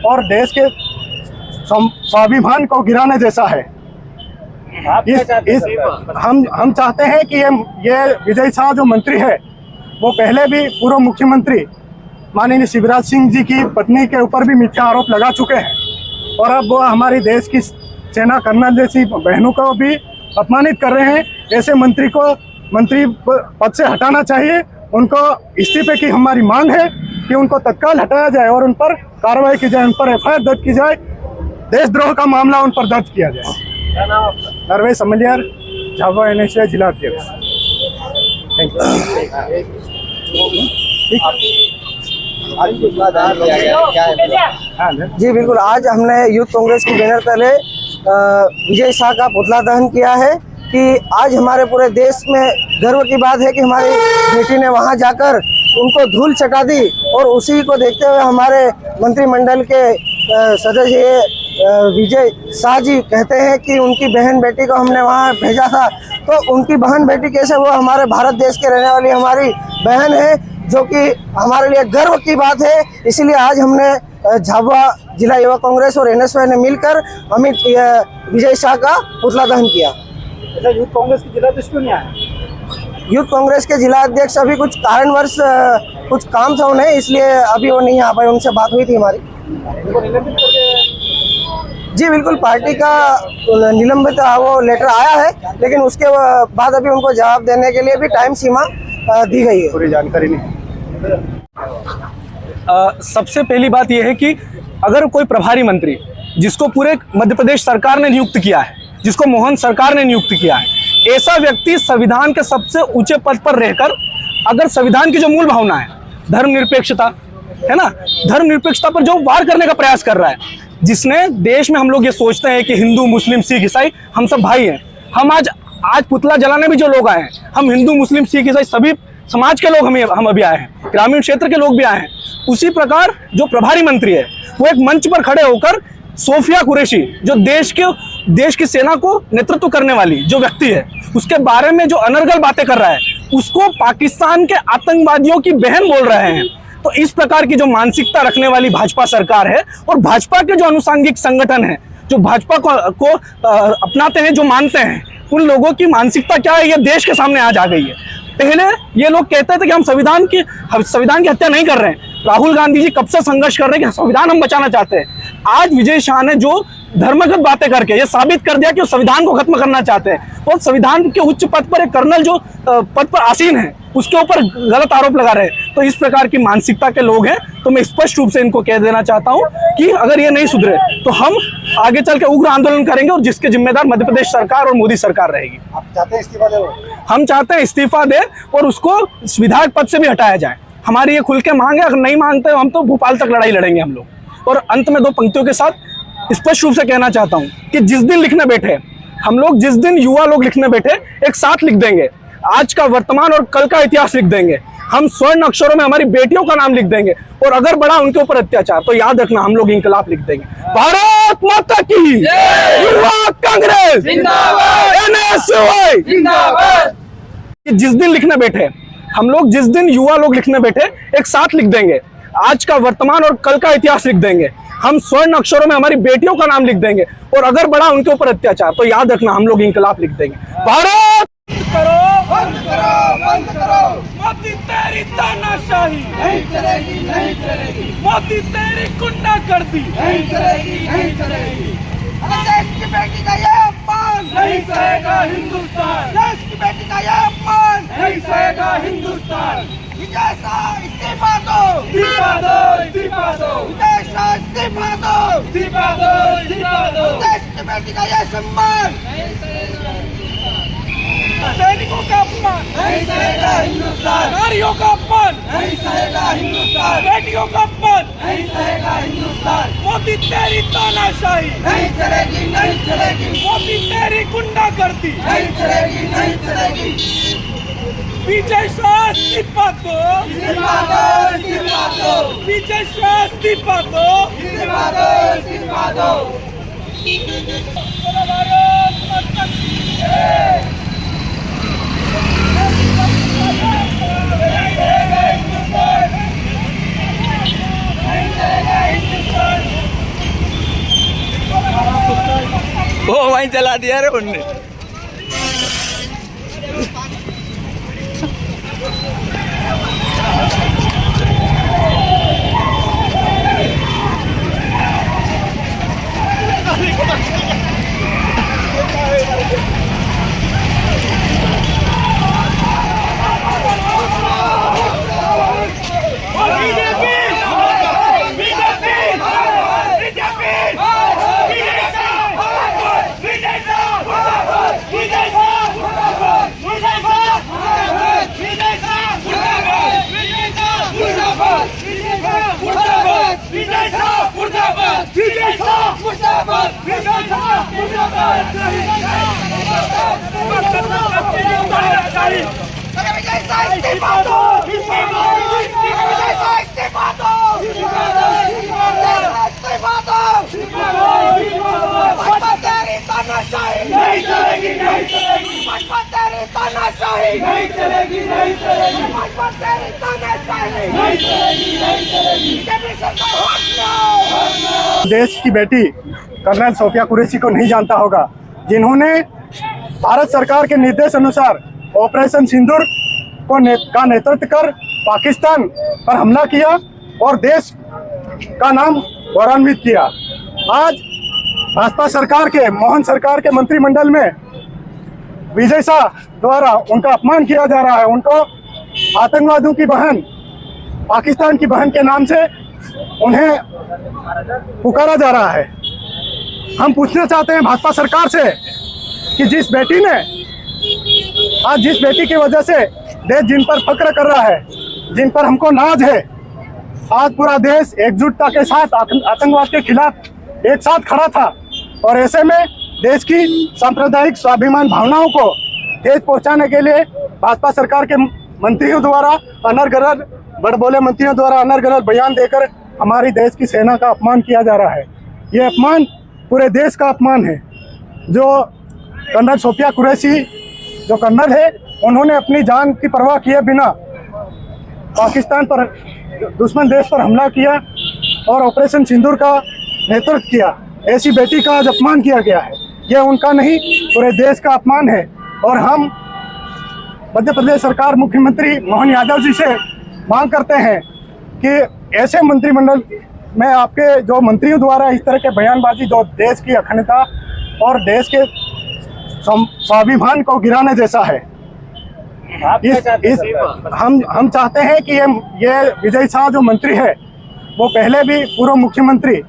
और देश के स्वाभिमान को गिराने जैसा है। हम चाहते हैं कि ये विजय शाह जो मंत्री है वो पहले भी पूर्व मुख्यमंत्री माननीय शिवराज सिंह जी की पत्नी के ऊपर भी मिथ्या आरोप लगा चुके हैं और अब वो हमारी देश की सेना कर्नल जैसी बहनों को भी अपमानित कर रहे हैं। ऐसे मंत्री को मंत्री पद से हटाना चाहिए। उनको इस्तीफे की हमारी मांग है कि उनको तत्काल हटाया जाए और उन पर कार्रवाई की जाए, उन पर एफआईआर दर्ज की जाए, देशद्रोह का मामला उन पर दर्ज किया जाए। क्या नाम आपका? नरवेश समलियार, झाबुआ एनएसयूआई जिला अध्यक्ष। Thank you. जी बिल्कुल, आज हमने यूथ कांग्रेस की बैनर तले विजय शाह का पुतला दहन किया है कि आज हमारे पूरे देश में गर्व की बात है कि हमारी बेटी ने वहां जाकर उनको धूल चटा दी और उसी को देखते हुए हमारे मंत्रिमंडल के सदस्य विजय शाह जी कहते हैं कि उनकी बहन बेटी को हमने वहां भेजा था, तो उनकी बहन बेटी कैसे, वो हमारे भारत देश के रहने वाली हमारी बहन है, जो कि हमारे लिए गर्व की बात है। इसीलिए आज हमने झाबुआ जिला युवा कांग्रेस और एनएसयूआई ने मिलकर अमित विजय शाह का पुतला दहन किया। यूथ कांग्रेस के जिलाध्यक्ष क्यों नहीं आए? यूथ कांग्रेस के जिला अध्यक्ष अभी कुछ कारणवश कुछ काम था उन्हें, इसलिए अभी वो नहीं आ पाए। उनसे बात हुई थी हमारी। उनको निलंबित करके जी बिल्कुल, पार्टी का निलंबित वो लेटर आया है, लेकिन उसके बाद अभी उनको जवाब देने के लिए भी टाइम सीमा दी गई है। पूरी जानकारी नहीं। सबसे पहली बात यह है कि अगर कोई प्रभारी मंत्री जिसको पूरे मध्य प्रदेश सरकार ने नियुक्त किया है, जिसको मोहन सरकार ने नियुक्त किया है, ऐसा व्यक्ति संविधान के सबसे ऊंचे पद पर रहकर अगर संविधान की जो मूल भावना है धर्मनिरपेक्षता है ना, धर्मनिरपेक्षता पर जो वार करने का प्रयास कर रहा है, जिसने देश में हम लोग ये सोचते हैं कि हिंदू मुस्लिम सिख ईसाई हम सब भाई हैं, हम आज पुतला जलाने भी जो लोग आए हैं, हम हिंदू मुस्लिम सिख ईसाई सभी समाज के लोग हम अभी आए हैं, ग्रामीण क्षेत्र के लोग भी आए हैं। उसी प्रकार जो प्रभारी मंत्री है वो एक मंच पर खड़े होकर सोफिया कुरैशी जो देश की सेना को नेतृत्व करने वाली जो व्यक्ति है, उसके बारे में जो अनर्गल बातें कर रहा है, उसको पाकिस्तान के आतंकवादियों की बहन बोल रहे हैं। तो इस प्रकार की जो मानसिकता रखने वाली भाजपा सरकार है और भाजपा के जो अनुसांगिक संगठन है, जो भाजपा को अपनाते हैं, जो मानते हैं, उन लोगों की मानसिकता क्या है ये देश के सामने आज आ गई है। पहले ये लोग कहते थे कि हम संविधान की हत्या नहीं कर रहे हैं। राहुल गांधी जी कब से संघर्ष कर रहे हैं कि संविधान हम बचाना चाहते हैं। आज विजय शाह ने जो धर्मगत बातें करके ये साबित कर दिया कि वो संविधान को खत्म करना चाहते हैं और संविधान के उच्च पद पर एक कर्नल जो पद पर आसीन है उसके ऊपर गलत आरोप लगा रहे हैं। तो इस प्रकार की मानसिकता के लोग हैं। तो मैं स्पष्ट रूप से इनको कह देना चाहता हूं कि अगर ये नहीं सुधरे तो हम आगे चल के उग्र आंदोलन करेंगे और जिसके जिम्मेदार मध्य प्रदेश सरकार और मोदी सरकार रहेगी। आप चाहते हैं इस्तीफा दे? हम चाहते हैं इस्तीफा दे और उसको विधायक पद से भी हटाया जाए। हमारी ये खुल के मांग है। अगर नहीं मानते हम तो भोपाल तक लड़ाई लड़ेंगे हम लोग। और अंत में 2 पंक्तियों के साथ स्पष्ट रूप से कहना चाहता हूं कि जिस दिन लिखने बैठे हम लोग, जिस दिन युवा लोग लिखने बैठे, एक साथ लिख देंगे आज का, वर्तमान और कल का इतिहास लिख देंगे। हम स्वर्ण अक्षरों में हमारी बेटियों का नाम लिख देंगे और अगर बढ़ा उनके ऊपर अत्याचार तो याद रखना हम लोग इंकलाब लिख देंगे। भारत माता की, युवा कांग्रेस जिंदाबाद, एनएसयूआई जिंदाबाद। जिस दिन लिखने बैठे हम लोग, जिस दिन युवा लोग लिखने बैठे, एक साथ लिख देंगे आज का, वर्तमान और कल का इतिहास लिख देंगे। हम स्वर्ण अक्षरों में हमारी बेटियों का नाम लिख देंगे और अगर बढ़ा उनके ऊपर अत्याचार तो याद रखना हम लोग इंकलाब लिख देंगे। भारत करो, बंद करो, बंद करो। मोदी तेरी तानाशाही नहीं चलेगी, नहीं चलेगी। मोदी तेरी गुंडागर्दी नहीं चलेगी, नहीं चलेगी। देश की बेटी का ये अपमान नहीं सहेगा हिंदुस्तान। देश की बेटी का ये अपमान नहीं सहेगा हिंदुस्तान। विजय शाह इस्तीफा दो, इस्तीफा दो, इस्तीफा दो। विजय शाह इस्तीफा दो, इस्तीफा दो, इस्तीफा दो। देश की बेटी का ये सम्मान नहीं सहेगा हिंदुस्तान। सैनिकों का अपमान नहीं सहेगा हिंदुस्तान। नारियों का अपमान नहीं सहेगा हिंदुस्तान। बेटियों का अपमान नहीं सहेगा हिंदुस्तान। मोदी तेरी तानाशाही नहीं चलेगी, नहीं चलेगी। मोदी तेरी गुंडागर्दी नहीं चलेगी, नहीं चलेगी। विजय शाह इस्तीफा दो, इस्तीफा दो, इस्तीफा दो। विजय शाह इस्तीफा दो, इस्तीफा दो, इस्तीफा दो। भारत माता की जय। नहीं चलेगा हिंदुस्तान। वहीं चला दिया रे उनने। देश की बेटी कर्नल सोफिया कुरैशी को नहीं जानता होगा, जिन्होंने भारत सरकार के निर्देश अनुसार ऑपरेशन सिंदूर का नेतृत्व कर पाकिस्तान पर हमला किया और देश का नाम गौरवान्वित किया। आज भाजपा सरकार के, मोहन सरकार के मंत्रिमंडल में विजय शाह द्वारा उनका अपमान किया जा रहा है। उनको आतंकवादियों की बहन, पाकिस्तान की बहन के नाम से उन्हें पुकारा जा रहा है। हम पूछना चाहते हैं भाजपा सरकार से कि जिस बेटी की वजह से देश जिन पर फक्र कर रहा है, जिन पर हमको नाज है, आज पूरा देश एकजुटता के साथ आतंकवाद के खिलाफ एक साथ खड़ा था और ऐसे में देश की सांप्रदायिक स्वाभिमान भावनाओं को ठेस पहुंचाने के लिए भाजपा सरकार के मंत्रियों द्वारा अनर्गल, बड़बोले मंत्रियों द्वारा अनर्गल बयान देकर हमारी देश की सेना का अपमान किया जा रहा है। ये अपमान पूरे देश का अपमान है। जो कर्नल सोफिया कुरैशी जो कर्नल है, उन्होंने अपनी जान की परवाह किए बिना पाकिस्तान पर, दुश्मन देश पर हमला किया और ऑपरेशन सिंदूर का नेतृत्व किया। ऐसी बेटी का आज अपमान किया गया है। यह उनका नहीं, पूरे देश का अपमान है। और हम मध्य प्रदेश सरकार, मुख्यमंत्री मोहन यादव जी से मांग करते हैं कि ऐसे मंत्रिमंडल में आपके जो मंत्रियों द्वारा इस तरह के बयानबाजी, जो देश की अखंडता और देश के स्वाभिमान को गिराने जैसा है। हम चाहते हैं कि ये विजय शाह जो मंत्री है, वो पहले भी पूर्व मुख्यमंत्री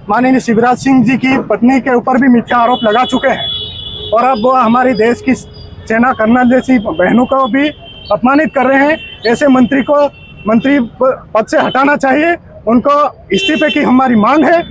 माननीय शिवराज सिंह जी की पत्नी के ऊपर भी मिथ्या आरोप लगा चुके हैं और अब वो हमारी देश की सेना कर्नल जैसी बहनों को भी अपमानित कर रहे हैं। ऐसे मंत्री को मंत्री पद से हटाना चाहिए। उनको इस्तीफे की हमारी मांग है।